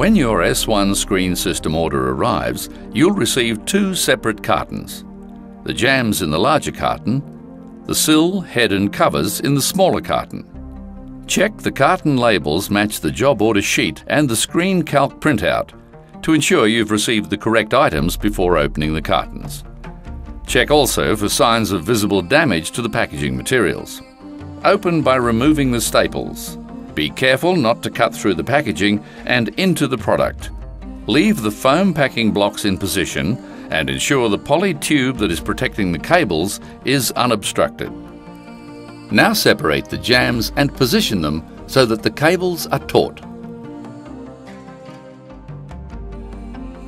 When your S1 screen system order arrives, you'll receive two separate cartons. The jams in the larger carton, the sill, head and covers in the smaller carton. Check the carton labels match the job order sheet and the screen calc printout to ensure you've received the correct items before opening the cartons. Check also for signs of visible damage to the packaging materials. Open by removing the staples. Be careful not to cut through the packaging and into the product. Leave the foam packing blocks in position and ensure the poly tube that is protecting the cables is unobstructed. Now separate the jams and position them so that the cables are taut.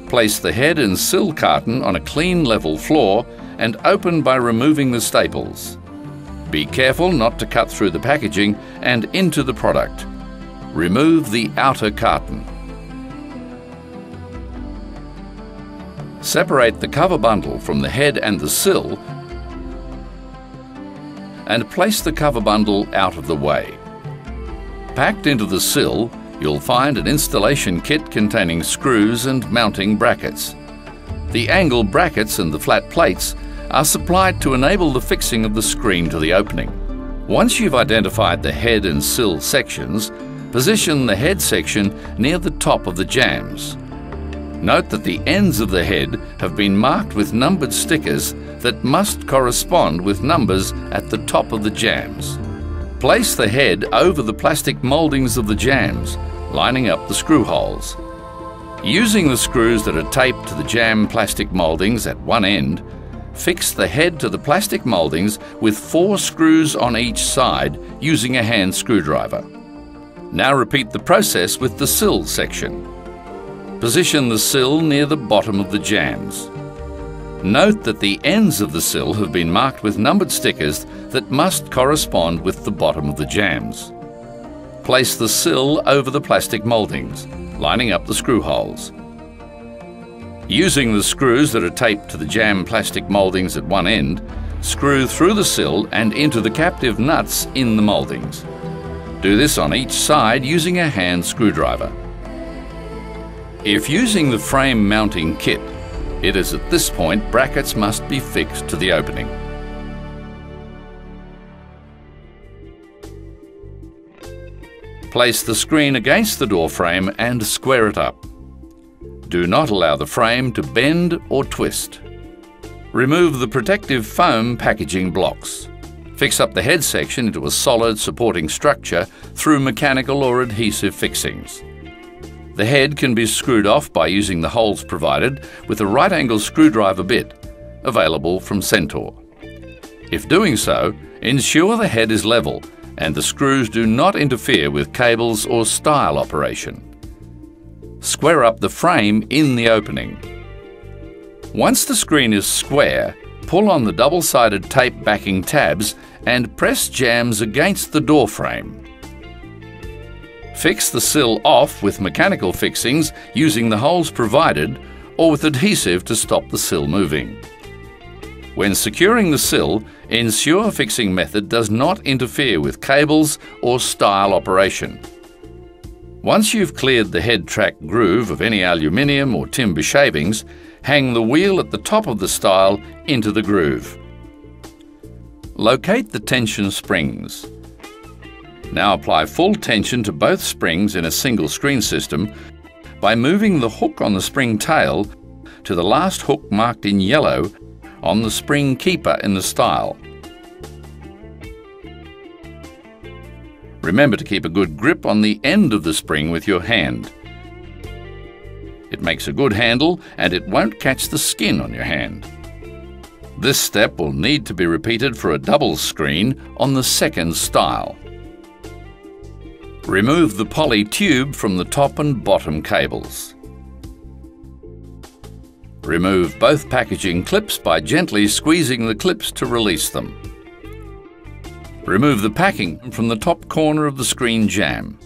Place the head and sill carton on a clean level floor and open by removing the staples. Be careful not to cut through the packaging and into the product. Remove the outer carton. Separate the cover bundle from the head and the sill and place the cover bundle out of the way. Packed into the sill, you'll find an installation kit containing screws and mounting brackets. The angle brackets and the flat plates are supplied to enable the fixing of the screen to the opening. Once you've identified the head and sill sections, position the head section near the top of the jams. Note that the ends of the head have been marked with numbered stickers that must correspond with numbers at the top of the jams. Place the head over the plastic mouldings of the jams, lining up the screw holes. Using the screws that are taped to the jam plastic mouldings at one end, fix the head to the plastic mouldings with 4 screws on each side using a hand screwdriver. Now repeat the process with the sill section. Position the sill near the bottom of the jams. Note that the ends of the sill have been marked with numbered stickers that must correspond with the bottom of the jams. Place the sill over the plastic mouldings, lining up the screw holes. Using the screws that are taped to the jam plastic mouldings at one end, screw through the sill and into the captive nuts in the mouldings. Do this on each side using a hand screwdriver. If using the frame mounting kit, it is at this point brackets must be fixed to the opening. Place the screen against the door frame and square it up. Do not allow the frame to bend or twist. Remove the protective foam packaging blocks. Fix up the head section into a solid supporting structure through mechanical or adhesive fixings. The head can be screwed off by using the holes provided with a right-angle screwdriver bit, available from Centor. If doing so, ensure the head is level and the screws do not interfere with cables or stile operation. Square up the frame in the opening. Once the screen is square, pull on the double-sided tape backing tabs and press jams against the door frame. Fix the sill off with mechanical fixings using the holes provided or with adhesive to stop the sill moving. When securing the sill, ensure fixing method does not interfere with cables or stile operation. Once you've cleared the head track groove of any aluminium or timber shavings, hang the wheel at the top of the stile into the groove. Locate the tension springs. Now apply full tension to both springs in a single screen system by moving the hook on the spring tail to the last hook marked in yellow on the spring keeper in the stile. Remember to keep a good grip on the end of the spring with your hand. It makes a good handle and it won't catch the skin on your hand. This step will need to be repeated for a double screen on the second stile. Remove the poly tube from the top and bottom cables. Remove both packaging clips by gently squeezing the clips to release them. Remove the packing from the top corner of the screen jam.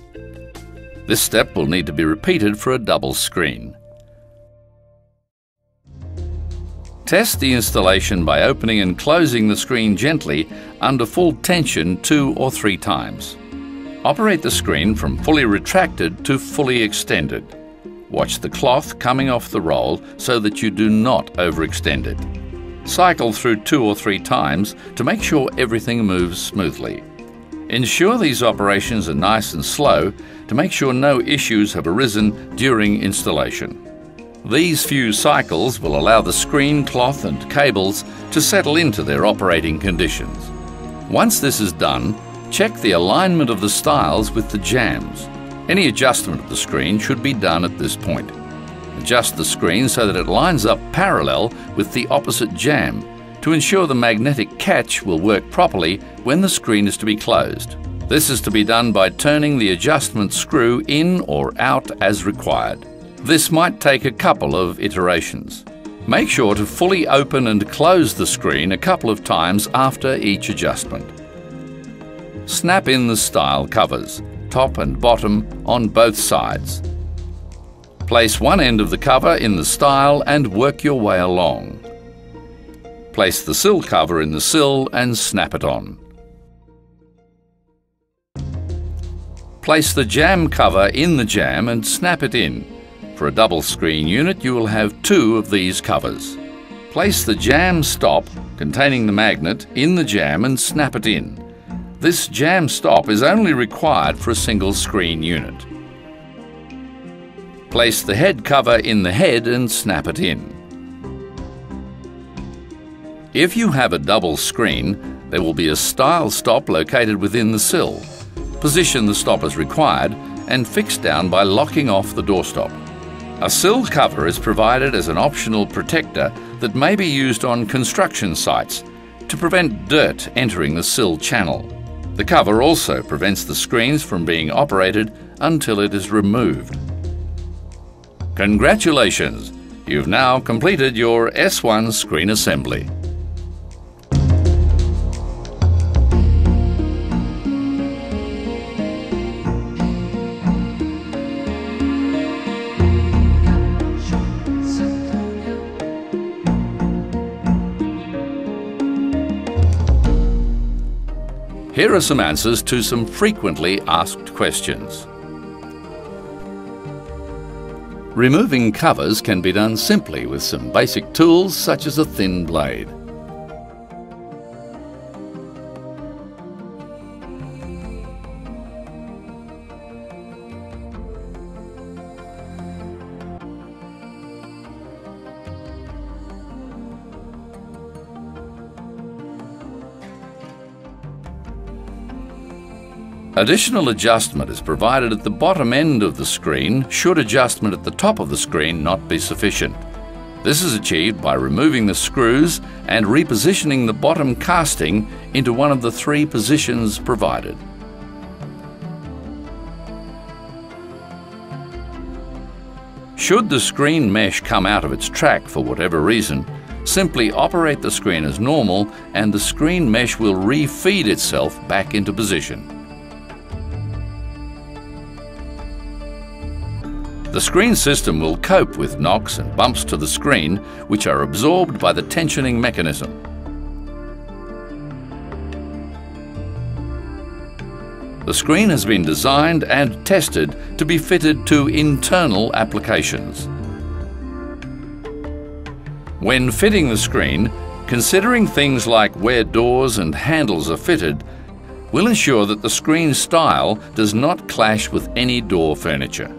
This step will need to be repeated for a double screen. Test the installation by opening and closing the screen gently under full tension 2 or 3 times. Operate the screen from fully retracted to fully extended. Watch the cloth coming off the roll so that you do not overextend it. Cycle through 2 or 3 times to make sure everything moves smoothly. Ensure these operations are nice and slow to make sure no issues have arisen during installation. These few cycles will allow the screen, cloth and cables to settle into their operating conditions. Once this is done, check the alignment of the stiles with the jambs. Any adjustment of the screen should be done at this point. Adjust the screen so that it lines up parallel with the opposite jamb to ensure the magnetic catch will work properly when the screen is to be closed. This is to be done by turning the adjustment screw in or out as required. This might take a couple of iterations. Make sure to fully open and close the screen a couple of times after each adjustment. Snap in the stile covers, top and bottom, on both sides. Place one end of the cover in the stile and work your way along. Place the sill cover in the sill and snap it on. Place the jamb cover in the jamb and snap it in. For a double screen unit, you will have 2 of these covers. Place the jamb stop containing the magnet in the jamb and snap it in. This jamb stop is only required for a single screen unit. Place the head cover in the head and snap it in. If you have a double screen, there will be a stile stop located within the sill. Position the stop as required and fix down by locking off the doorstop. A sill cover is provided as an optional protector that may be used on construction sites to prevent dirt entering the sill channel. The cover also prevents the screens from being operated until it is removed. Congratulations! You've now completed your S1 screen assembly. Here are some answers to some frequently asked questions. Removing covers can be done simply with some basic tools such as a thin blade. Additional adjustment is provided at the bottom end of the screen should adjustment at the top of the screen not be sufficient. This is achieved by removing the screws and repositioning the bottom casting into one of the 3 positions provided. Should the screen mesh come out of its track for whatever reason, simply operate the screen as normal and the screen mesh will re-feed itself back into position. The screen system will cope with knocks and bumps to the screen, which are absorbed by the tensioning mechanism. The screen has been designed and tested to be fitted to internal applications. When fitting the screen, considering things like where doors and handles are fitted will ensure that the screen stile does not clash with any door furniture.